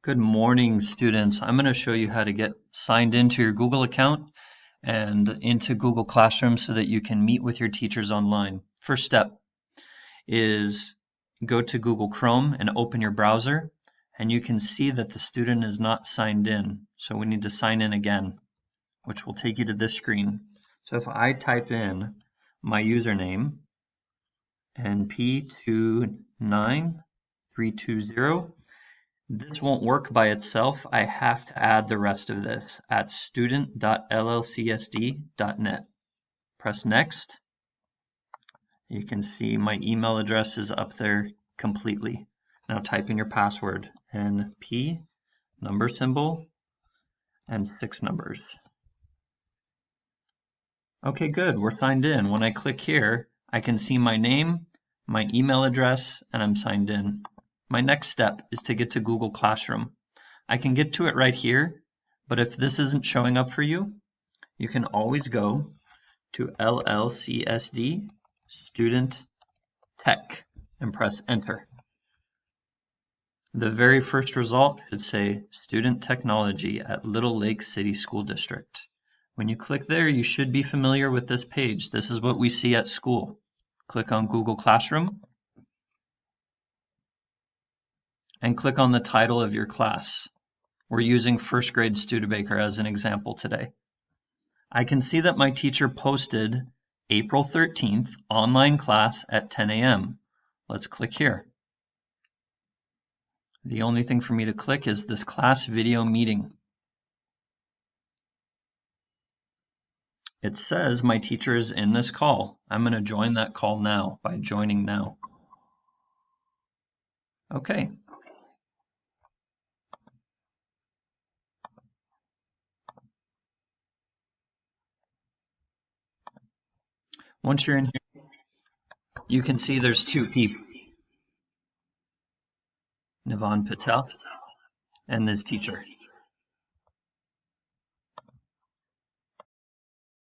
Good morning, students. I'm going to show you how to get signed into your Google account and into Google Classroom so that you can meet with your teachers online. First step is go to Google Chrome and open your browser, and you can see that the student is not signed in. So we need to sign in again, which will take you to this screen. So if I type in my username, NP29320, this won't work by itself. I have to add the rest of this at student.llcsd.net. Press next. You can see my email address is up there completely. Now type in your password, NP, number symbol, and 6 numbers. Okay, good, we're signed in. When I click here, I can see my name, my email address, and I'm signed in. My next step is to get to Google Classroom. I can get to it right here, but if this isn't showing up for you, you can always go to LLCSD Student Tech and press Enter. The very first result should say Student Technology at Little Lake City School District. When you click there, you should be familiar with this page. This is what we see at school. Click on Google Classroom and click on the title of your class. We're using first grade Studebaker as an example today. I can see that my teacher posted April 13th online class at 10 a.m. Let's click here. The only thing for me to click is this class video meeting. It says my teacher is in this call. I'm going to join that call now by joining now. Okay. Once you're in here, you can see there's two people, Nivan Patel and this teacher.